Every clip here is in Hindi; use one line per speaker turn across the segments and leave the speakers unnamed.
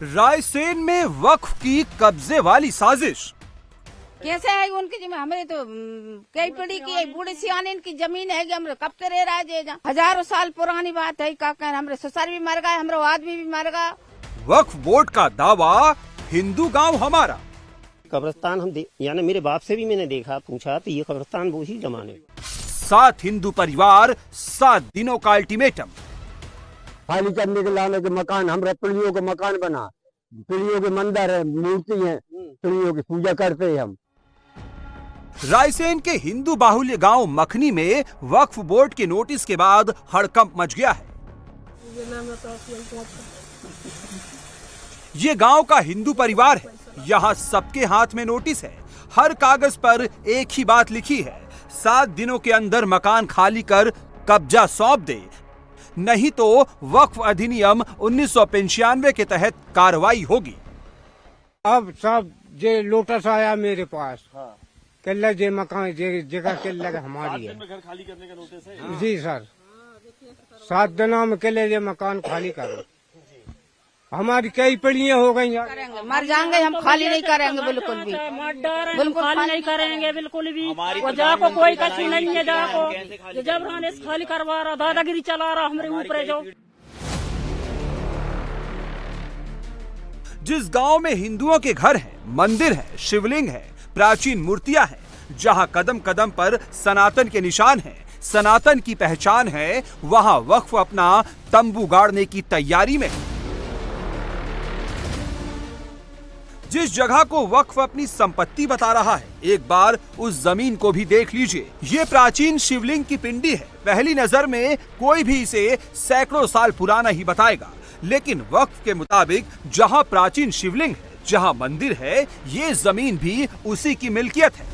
रायसेन में वक्फ की कब्जे वाली साजिश।
कैसे है उनकी जमीन? हमें तो कई पीढ़ी की बूढ़ी सियाने की जमीन है, हम कब के रह रहा है, हजारों साल पुरानी बात है। का हमारे ससुर भी मर गए, हमारे आदमी भी मर गया।
वक्फ बोर्ड का दावा, हिंदू गांव हमारा।
कब्रिस्तान हम यानी मेरे बाप से भी मैंने देखा, पूछा तो ये कब्रिस्तान वो ही जमाने।
7 हिंदू परिवार, 7 दिनों का अल्टीमेटम।
खाली करने के लाने के मकान, हमरा पीढ़ियों के मकान बना, पीढ़ियों के मंदिर है, मूर्ति है, पीढ़ियों की पूजा करते हैं हम।
रायसेन के हिंदू बाहुल्य गांव मखनी में वक्फ बोर्ड के नोटिस के बाद हड़कंप मच गया है। ये गांव का हिंदू परिवार है। यहाँ सबके हाथ में नोटिस है। हर कागज पर एक ही बात लिखी है, 7 दिनों के अंदर मकान खाली कर कब्जा सौंप दे, नहीं तो वक्फ अधिनियम 1995 के तहत कार्रवाई होगी।
अब सब जे लोटस आया मेरे पास, किला जे मकान जे जगह किला हमारी है। घर खाली करने का नोटिस है? जी सर, 7 दिनों में किले जे मकान खाली करो। हमारी कई पीढ़ियां हो गई,
मर जाएंगे हम, खाली नहीं करेंगे बिल्कुल भी,
बिल्कुल खाली नहीं करेंगे बिल्कुल भी। और जाको कोई कछु नहीं है, जाको जब राने से खाली करवा रहा, दादागिरी चला रहा हमारे ऊपर। जो
जिस गांव में हिंदुओं के घर हैं, मंदिर है, शिवलिंग है, प्राचीन मूर्तियां हैं, जहां कदम कदम पर सनातन के निशान हैं, सनातन की पहचान है, वहां वक्फ अपना तंबू गाड़ने की तैयारी में है। जिस जगह को वक्फ अपनी संपत्ति बता रहा है, एक बार उस जमीन को भी देख लीजिए। ये प्राचीन शिवलिंग की पिंडी है। पहली नजर में कोई भी इसे सैकड़ों साल पुराना ही बताएगा, लेकिन वक्फ के मुताबिक जहां प्राचीन शिवलिंग है, जहां मंदिर है, ये जमीन भी उसी की मिल्कियत है।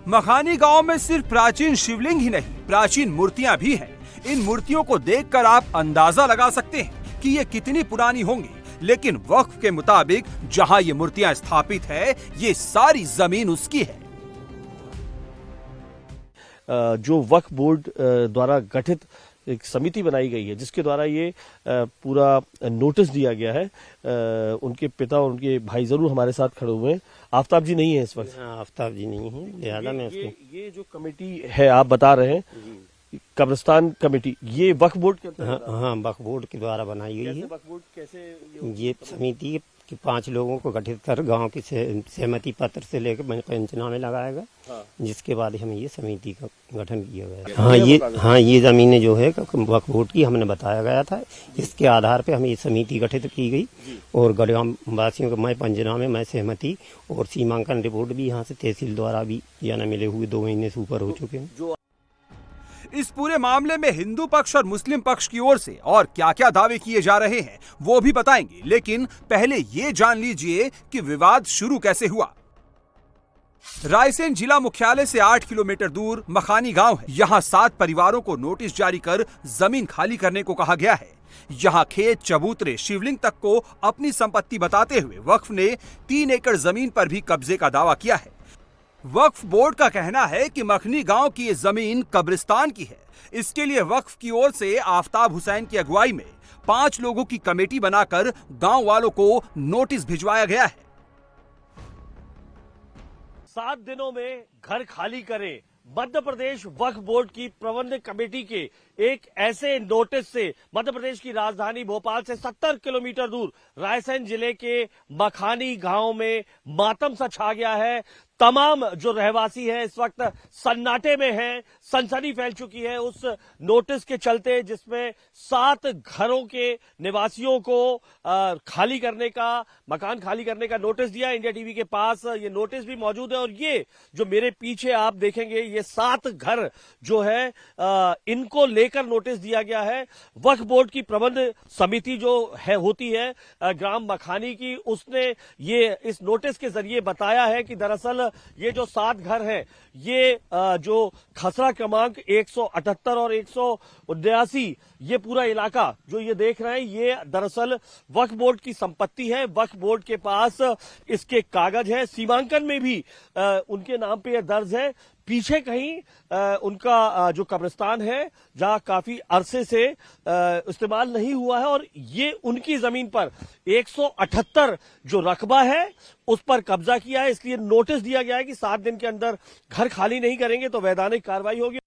मखानी गांव में सिर्फ प्राचीन शिवलिंग ही नहीं, प्राचीन मूर्तियां भी हैं। इन मूर्तियों को देखकर आप अंदाजा लगा सकते हैं कि ये कितनी पुरानी होंगी, लेकिन वक्फ के मुताबिक जहां ये मूर्तियां स्थापित है, ये सारी जमीन उसकी है।
जो वक्फ बोर्ड द्वारा गठित एक समिति बनाई गई है, जिसके द्वारा ये पूरा नोटिस दिया गया है, उनके पिता और उनके भाई जरूर हमारे साथ खड़े हुए हैं। आफ्ताब जी नहीं है इस वक्त?
आफ्ताब जी नहीं है, लिहाजा में
ये जो कमेटी है आप बता रहे हैं, कब्रिस्तान कमेटी, ये वक्फ बोर्ड के
हाँ वक्फ बोर्ड के द्वारा बनाई गई है।
वक्फ बोर्ड कैसे
ये समिति कि 5 लोगों को गठित कर गांव की सहमति पत्र से लेकर पंचनामे लगाएगा, जिसके बाद हमें ये समिति का गठन किया गया। हाँ ये जमीनें जो है वक्फ बोर्ड की हमने बताया गया था, इसके आधार पे हमें ये समिति गठित की गई और ग्राम वासियों को मैं पंचनामे, मैं सहमति और सीमांकन रिपोर्ट भी यहाँ से तहसील द्वारा भी जाना मिले हुए 2 महीने से ऊपर हो चुके हैं।
इस पूरे मामले में हिंदू पक्ष और मुस्लिम पक्ष की ओर से और क्या क्या दावे किए जा रहे हैं वो भी बताएंगे, लेकिन पहले ये जान लीजिए कि विवाद शुरू कैसे हुआ। रायसेन जिला मुख्यालय से 8 किलोमीटर दूर मखानी गांव है। यहाँ 7 परिवारों को नोटिस जारी कर जमीन खाली करने को कहा गया है। यहाँ खेत, चबूतरे, शिवलिंग तक को अपनी संपत्ति बताते हुए वक्फ ने 3 एकड़ जमीन पर भी कब्जे का दावा किया है। वक्फ बोर्ड का कहना है कि मखनी गांव की ये जमीन कब्रिस्तान की है। इसके लिए वक्फ की ओर से आफ्ताब हुसैन की अगुवाई में 5 लोगों की कमेटी बनाकर गांव वालों को नोटिस भिजवाया गया है।
7 दिनों में घर खाली करें, मध्य प्रदेश वक्फ बोर्ड की प्रबंधक कमेटी के एक ऐसे नोटिस से मध्य प्रदेश की राजधानी भोपाल से 70 किलोमीटर दूर रायसेन जिले के मखानी गांव में मातम सा छा गया है। तमाम जो रहवासी हैं इस वक्त सन्नाटे में हैं, सनसनी फैल चुकी है उस नोटिस के चलते, जिसमें 7 घरों के निवासियों को खाली करने का, मकान खाली करने का नोटिस दिया। इंडिया टीवी के पास ये नोटिस भी मौजूद है और ये जो मेरे पीछे आप देखेंगे, ये 7 घर जो है इनको लेकर नोटिस दिया गया है। वक्फ बोर्ड की प्रबंध समिति जो है होती है ग्राम मखानी की, उसने ये इस नोटिस के जरिए बताया है कि दरअसल ये जो 7 घर हैं, ये जो खसरा क्रमांक 178 और 179, ये पूरा इलाका जो ये देख रहे हैं, ये दरअसल वक्फ बोर्ड की संपत्ति है। वक्फ बोर्ड के पास इसके कागज है, सीमांकन में भी उनके नाम पे ये दर्ज है। पीछे कहीं उनका जो कब्रिस्तान है जहां काफी अरसे से इस्तेमाल नहीं हुआ है, और ये उनकी जमीन पर 178 जो रकबा है उस पर कब्जा किया है। इसलिए नोटिस दिया गया है कि 7 दिन के अंदर घर खाली नहीं करेंगे तो वैधानिक कार्रवाई होगी।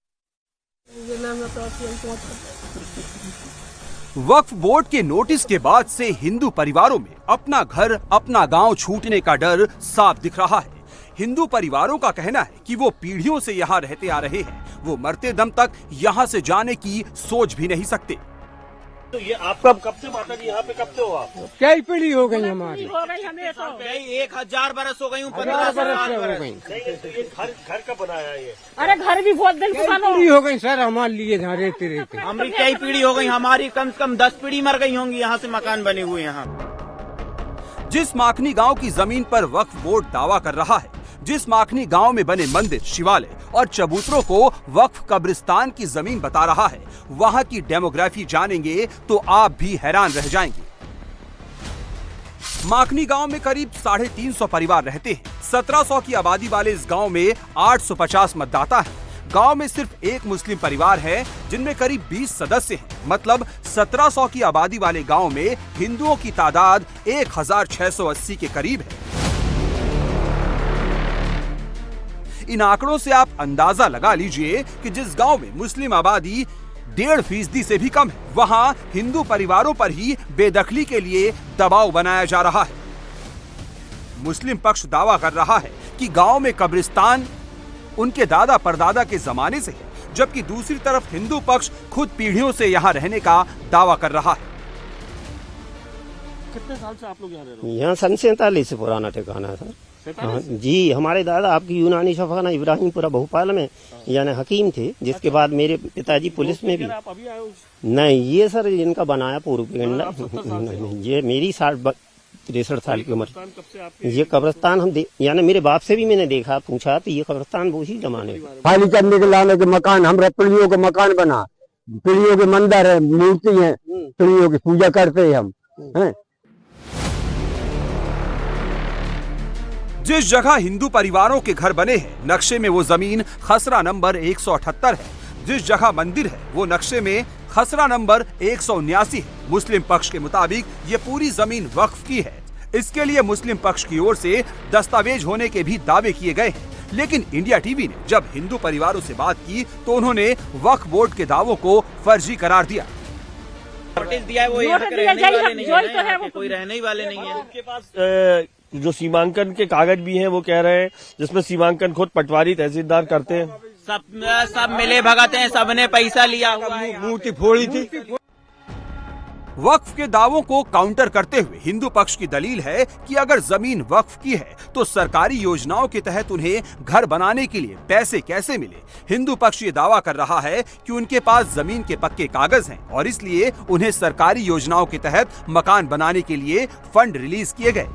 वक्फ बोर्ड के नोटिस के बाद से हिंदू परिवारों में अपना घर अपना गांव छूटने का डर साफ दिख रहा है। हिंदू परिवारों का कहना है कि वो पीढ़ियों से यहाँ रहते आ रहे हैं, वो मरते दम तक यहाँ से जाने की सोच भी नहीं सकते।
तो ये आपका कब से माता जी यहाँ पे कब से हो आप?
कई पीढ़ी हो गई हमारी,
हो गई हमें तो
1000 बरस हो गई,
15 बरस से हो गई।
तो ये घर कब बनाया है ये?
अरे घर भी बहुत दिन पुराना
पीढ़ी हो गई सर हमारे लिए यहाँ रहते रहते।
हमारी कई पीढ़ी हो गई, हमारी कम से कम 10 पीढ़ी मर गई होंगी यहाँ से मकान बने हुए यहाँ।
जिस माखनी गांव की जमीन पर वक्फ बोर्ड दावा कर रहा है, जिस माखनी गांव में बने मंदिर, शिवालय और चबूतरों को वक्फ कब्रिस्तान की जमीन बता रहा है, वहां की डेमोग्राफी जानेंगे तो आप भी हैरान रह जाएंगे। माखनी गांव में करीब 350 परिवार रहते हैं। 1700 की आबादी वाले इस गांव में 850 मतदाता हैं। गांव में सिर्फ एक मुस्लिम परिवार है जिनमें करीब 20 सदस्य हैं। मतलब 1700 की आबादी वाले गांव में हिंदुओं की तादाद 1680 के करीब है। इन आंकड़ों से आप अंदाजा लगा लीजिए कि जिस गांव में मुस्लिम आबादी 1.5% से भी कम है, वहां हिंदू परिवारों पर ही बेदखली के लिए दबाव बनाया जा रहा है। मुस्लिम पक्ष दावा कर रहा है कि गांव में कब्रिस्तान उनके दादा परदादा के जमाने से है, जबकि दूसरी तरफ हिंदू पक्ष खुद पीढ़ियों से यहाँ रहने का दावा कर रहा है।
कितने साल से आप लोग यहाँ रह रहे हो?
यहाँ सन 47 से पुराना ठिकाना है सर। हाँ, जी हमारे दादा आपकी यूनानी शफाना इब्राहिमपुरा भोपाल में यानी हकीम थे, जिसके बाद मेरे पिताजी पुलिस में भी।
आप अभी आए हो?
नहीं, ये सर इनका बनाया पूर्व पिंडा। ये मेरी 63 साल की उम्र।
कब से आपके?
ये कब्रिस्तान हम यानी मेरे बाप से भी मैंने देखा, पूछा तो ये कब्रिस्तान वो ही जमाने
खाली करने के लाने के मकान, हम पीढ़ियों के मकान बना, पीढ़ियों के मंदिर है, मूर्ति है, पीढ़ियों की पूजा करते हैं हम हैं।
जिस जगह हिंदू परिवारों के घर बने हैं, नक्शे में वो जमीन खसरा नंबर 178 है। जिस जगह मंदिर है वो नक्शे में खसरा नंबर 179 है। मुस्लिम पक्ष के मुताबिक ये पूरी जमीन वक्फ की है। इसके लिए मुस्लिम पक्ष की ओर से दस्तावेज होने के भी दावे किए गए हैं। लेकिन इंडिया टीवी ने जब हिंदू परिवारों से बात की तो उन्होंने वक्फ बोर्ड के दावों को फर्जी करार दिया।
नोटिस दिया है, वो यहाँ के रहने वाले नहीं है, यहाँ के कोई रहने ही वाले नहीं है।
उनके पास जो सीमांकन के कागज भी हैं वो कह रहे हैं, जिसमें सीमांकन खुद पटवारी तहसीलदार करते हैं।
सब मिले भगत हैं, सबने पैसा लिया हुआ है,
मूर्ति फोड़ी थी।
वक्फ के दावों को काउंटर करते हुए हिंदू पक्ष की दलील है कि अगर जमीन वक्फ की है तो सरकारी योजनाओं के तहत उन्हें घर बनाने के लिए पैसे कैसे मिले। हिंदू पक्ष ये दावा कर रहा है कि उनके पास जमीन के पक्के कागज हैं और इसलिए उन्हें सरकारी योजनाओं के तहत मकान बनाने के लिए फंड रिलीज किए गए।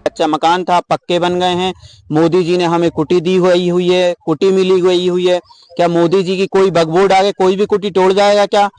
कच्चा मकान था, पक्के बन गए हैं। मोदी जी ने हमें कुटी दी हुई है, कुटी मिली हुई है। क्या मोदी जी की कोई बगबोर्ड आगे कोई भी कुटी तोड़ जाएगा क्या?